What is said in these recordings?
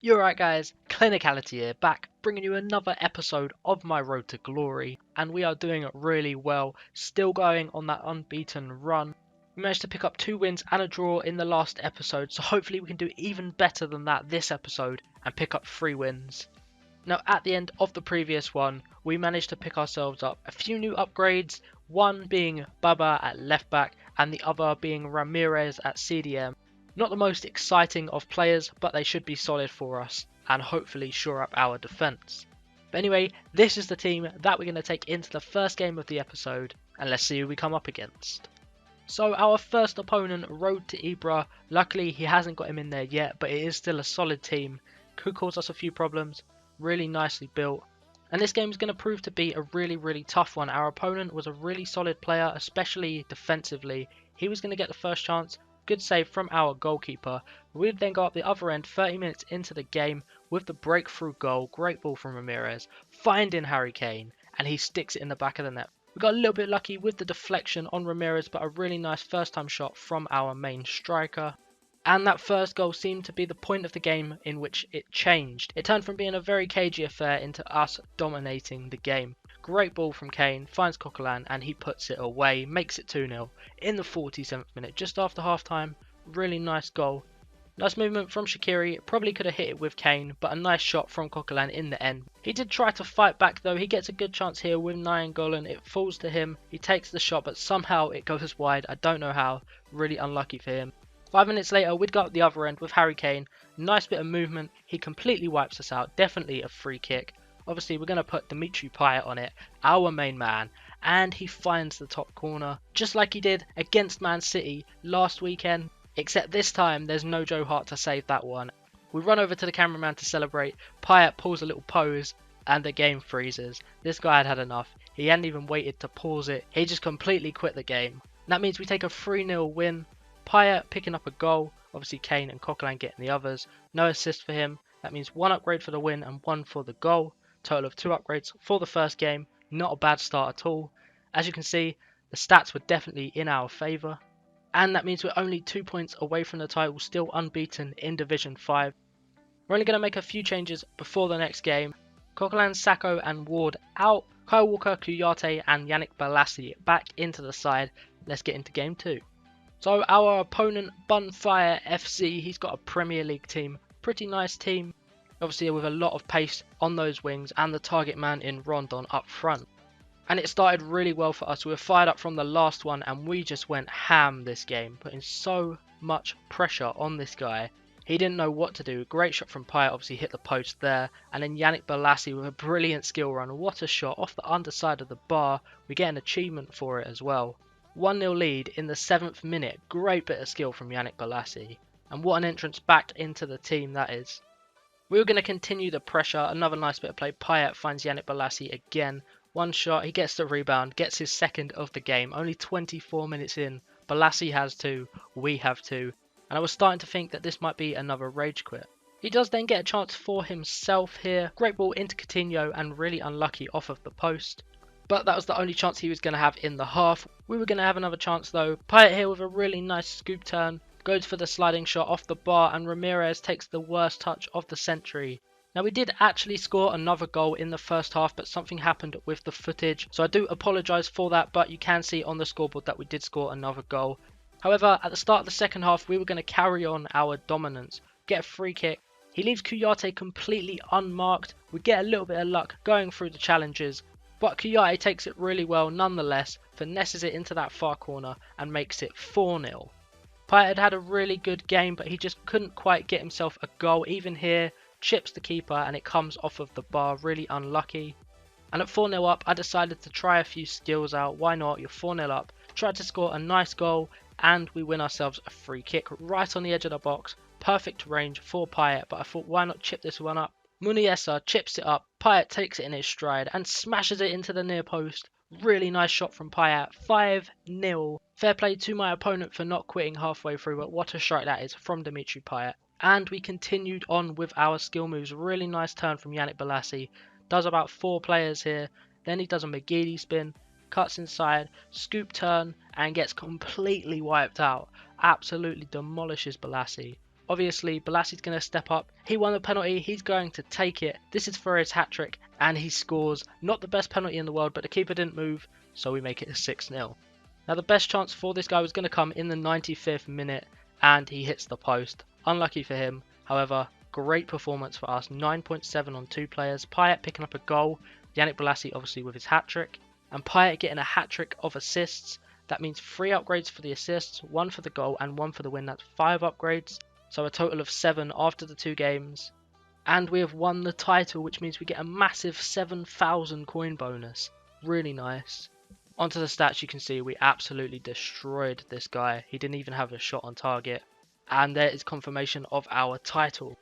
You're right, guys, Clinicality here, back bringing you another episode of my Road to Glory, and we are doing it really well, still going on that unbeaten run. We managed to pick up 2 wins and a draw in the last episode, so hopefully we can do even better than that this episode and pick up 3 wins. Now at the end of the previous one, we managed to pick ourselves up a few new upgrades, one being Baba at left back and the other being Ramirez at CDM. Not the most exciting of players, but they should be solid for us and hopefully shore up our defence. But anyway, this is the team that we're going to take into the first game of the episode, and let's see who we come up against. So our first opponent, Road to Ibra, luckily he hasn't got him in there yet, but it is still a solid team. Could cause us a few problems, really nicely built. And this game is going to prove to be a really tough one. Our opponent was a really solid player, especially defensively. He was going to get the first chance. Good save from our goalkeeper. We'd then go up the other end 30 minutes into the game with the breakthrough goal. Great ball from Ramirez, finding Harry Kane, and he sticks it in the back of the net. We got a little bit lucky with the deflection on Ramirez, but a really nice first time shot from our main striker. And that first goal seemed to be the point of the game in which it changed. It turned from being a very cagey affair into us dominating the game. Great ball from Kane, finds Coquelin and he puts it away, makes it 2-0 in the 47th minute, just after half time. Really nice goal. Nice movement from Shaqiri, probably could have hit it with Kane, but a nice shot from Coquelin in the end. He did try to fight back though, he gets a good chance here with Nainggolan, it falls to him, he takes the shot but somehow it goes wide, I don't know how, really unlucky for him. 5 minutes later, we'd go up the other end with Harry Kane. Nice bit of movement. He completely wipes us out. Definitely a free kick. Obviously, we're going to put Dimitri Payet on it, our main man. And he finds the top corner, just like he did against Man City last weekend. Except this time, there's no Joe Hart to save that one. We run over to the cameraman to celebrate. Payet pulls a little pose, and the game freezes. This guy had had enough. He hadn't even waited to pause it. He just completely quit the game. That means we take a 3-0 win. Payet picking up a goal, obviously Kane and Coquelin getting the others. No assist for him. That means 1 upgrade for the win and 1 for the goal. Total of 2 upgrades for the first game. Not a bad start at all. As you can see, the stats were definitely in our favour. And that means we're only 2 points away from the title, still unbeaten in Division 5. We're only going to make a few changes before the next game. Coquelin, Sacco and Ward out. Kyle Walker, Kouyaté and Yannick Bolasie back into the side. Let's get into game 2. So our opponent, Bunfire FC, he's got a Premier League team. Pretty nice team. Obviously with a lot of pace on those wings and the target man in Rondon up front. And it started really well for us. We were fired up from the last one and we just went ham this game. Putting so much pressure on this guy. He didn't know what to do. Great shot from Payet, obviously hit the post there. And then Yannick Bolasie with a brilliant skill run. What a shot off the underside of the bar. We get an achievement for it as well. 1-0 lead in the 7th minute. Great bit of skill from Yannick Bolasie. And what an entrance back into the team that is. We were going to continue the pressure. Another nice bit of play. Payet finds Yannick Bolasie again. One shot. He gets the rebound. Gets his second of the game. Only 24 minutes in. Bolasie has 2. We have 2. And I was starting to think that this might be another rage quit. He does then get a chance for himself here. Great ball into Coutinho and really unlucky off of the post. But that was the only chance he was going to have in the half. We were going to have another chance though. Payet here with a really nice scoop turn. Goes for the sliding shot off the bar and Ramirez takes the worst touch of the century. Now we did actually score another goal in the first half, but something happened with the footage. So I do apologise for that, but you can see on the scoreboard that we did score another goal. However, at the start of the second half, we were going to carry on our dominance. Get a free kick. He leaves Kouyaté completely unmarked. We get a little bit of luck going through the challenges. But Kouyaté takes it really well nonetheless, finesses it into that far corner and makes it 4-0. Payet had a really good game, but he just couldn't quite get himself a goal. Even here, chips the keeper and it comes off of the bar, really unlucky. And at 4-0 up, I decided to try a few skills out. Why not? You're 4-0 up. Tried to score a nice goal and we win ourselves a free kick right on the edge of the box. Perfect range for Payet, but I thought why not chip this one up? Muniesa chips it up, Payet takes it in his stride and smashes it into the near post. Really nice shot from Payet, 5-0. Fair play to my opponent for not quitting halfway through, but what a strike that is from Dimitri Payet. And we continued on with our skill moves. Really nice turn from Yannick Bolasie. Does about 4 players here. Then he does a McGeady spin, cuts inside, scoop turn and gets completely wiped out. Absolutely demolishes Bolasie. Obviously, Bolassi's going to step up. He won the penalty. He's going to take it. This is for his hat-trick, and he scores. Not the best penalty in the world, but the keeper didn't move, so we make it a 6-0. Now, the best chance for this guy was going to come in the 95th minute, and he hits the post. Unlucky for him. However, great performance for us. 9.7 on 2 players. Payet picking up a goal. Yannick Bolasie obviously with his hat-trick. And Payet getting a hat-trick of assists. That means 3 upgrades for the assists, 1 for the goal, and 1 for the win. That's 5 upgrades. So a total of 7 after the 2 games. And we have won the title, which means we get a massive 7,000 coin bonus. Really nice. Onto the stats, you can see we absolutely destroyed this guy. He didn't even have a shot on target. And there is confirmation of our title.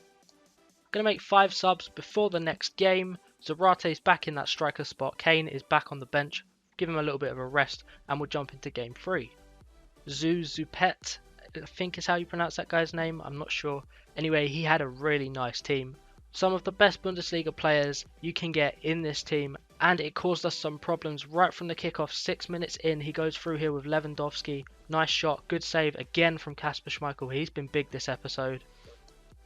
Going to make 5 subs before the next game. Zarate's back in that striker spot. Kane is back on the bench. Give him a little bit of a rest and we'll jump into game 3. Zupet, I think is how you pronounce that guy's name. I'm not sure. Anyway, he had a really nice team. Some of the best Bundesliga players you can get in this team. And it caused us some problems right from the kickoff. 6 minutes in, he goes through here with Lewandowski. Nice shot, good save again from Kasper Schmeichel. He's been big this episode.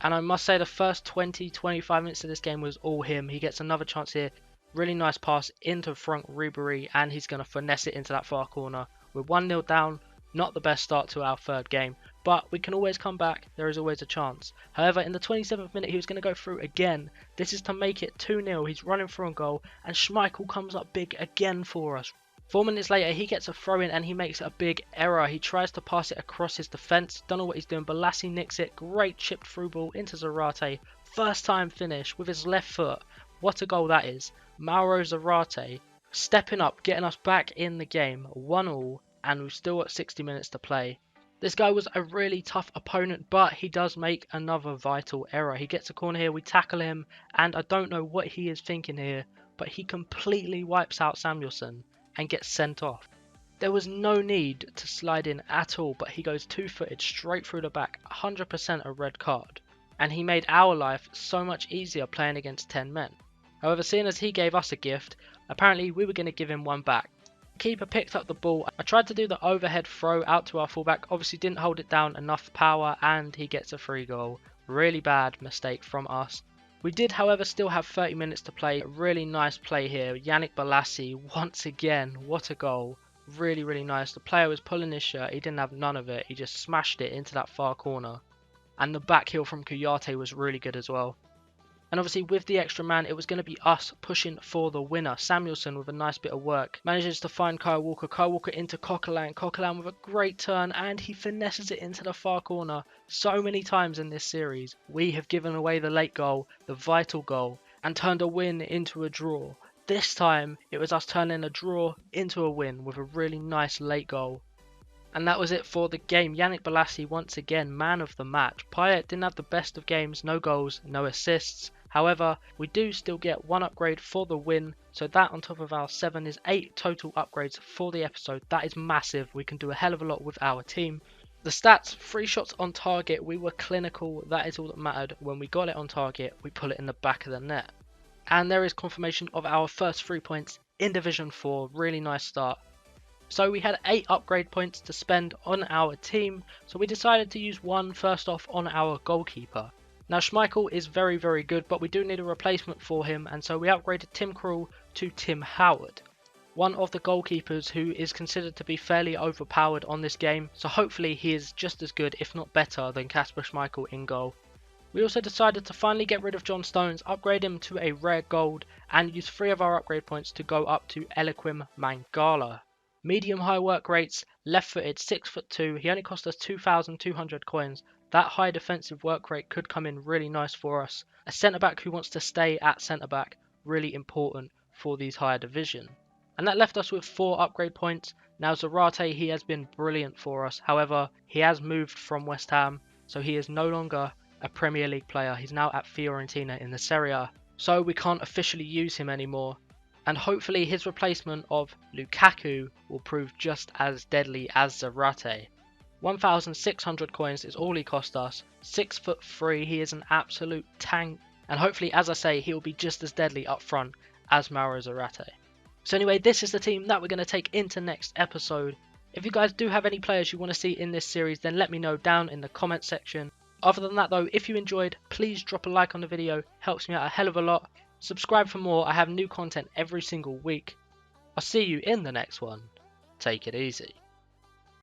And I must say the first 20-25 minutes of this game was all him. He gets another chance here. Really nice pass into Frank Ribery, and he's going to finesse it into that far corner. We're 1-0 down. Not the best start to our third game, but we can always come back. There is always a chance. However, in the 27th minute, he was going to go through again. This is to make it 2-0. He's running through a goal, and Schmeichel comes up big again for us. 4 minutes later, he gets a throw in and he makes a big error. He tries to pass it across his defence. Don't know what he's doing. Bolasie nicks it. Great chipped through ball into Zarate. First time finish with his left foot. What a goal that is. Mauro Zarate stepping up, getting us back in the game. 1-1, and we've still got 60 minutes to play. This guy was a really tough opponent, but he does make another vital error. He gets a corner here, we tackle him, and I don't know what he is thinking here, but he completely wipes out Samuelson and gets sent off. There was no need to slide in at all, but he goes 2-footed straight through the back, 100% a red card. And he made our life so much easier playing against 10 men. However, seeing as he gave us a gift, apparently we were going to give him one back. Keeper picked up the ball. I tried to do the overhead throw out to our fullback, obviously didn't hold it down enough power, and he gets a free goal. Really bad mistake from us. We did, however, still have 30 minutes to play. A really nice play here. Yannick Bolasie, once again, what a goal. Really, really nice. The player was pulling his shirt. He didn't have none of it. He just smashed it into that far corner. And the back heel from Kuyate was really good as well. And obviously with the extra man, it was going to be us pushing for the winner. Samuelson with a nice bit of work manages to find Kyle Walker. Kyle Walker into Coquelin. Coquelin with a great turn, and he finesses it into the far corner. So many times in this series, we have given away the late goal, the vital goal, and turned a win into a draw. This time, it was us turning a draw into a win with a really nice late goal. And that was it for the game. Yannick Bolasie once again man of the match. Payet didn't have the best of games, no goals, no assists. However, we do still get 1 upgrade for the win, so that on top of our 7 is 8 total upgrades for the episode. That is massive. We can do a hell of a lot with our team. The stats, 3 shots on target, we were clinical. That is all that mattered. When we got it on target, we put it in the back of the net. And there is confirmation of our first 3 points in Division 4. Really nice start. So we had 8 upgrade points to spend on our team, so we decided to use 1 first off on our goalkeeper. Now Schmeichel is very, very good, but we do need a replacement for him, and so we upgraded Tim Krul to Tim Howard. One of the goalkeepers who is considered to be fairly overpowered on this game, so hopefully he is just as good, if not better, than Kasper Schmeichel in goal. We also decided to finally get rid of John Stones, upgrade him to a rare gold, and use 3 of our upgrade points to go up to Eliaquim Mangala. Medium high work rates, left footed, 6'2", he only cost us 2,200 coins. That high defensive work rate could come in really nice for us. A centre back who wants to stay at centre back, really important for these higher division. And that left us with 4 upgrade points. Now Zarate, he has been brilliant for us. However, he has moved from West Ham, so he is no longer a Premier League player. He's now at Fiorentina in the Serie A, so we can't officially use him anymore. And hopefully his replacement of Lukaku will prove just as deadly as Zarate. 1,600 coins is all he cost us. 6'3", he is an absolute tank. And hopefully, as I say, he will be just as deadly up front as Mauro Zarate. So anyway, this is the team that we're going to take into next episode. If you guys do have any players you want to see in this series, then let me know down in the comment section. Other than that though, if you enjoyed, please drop a like on the video, helps me out a hell of a lot. Subscribe for more, I have new content every single week. I'll see you in the next one. Take it easy.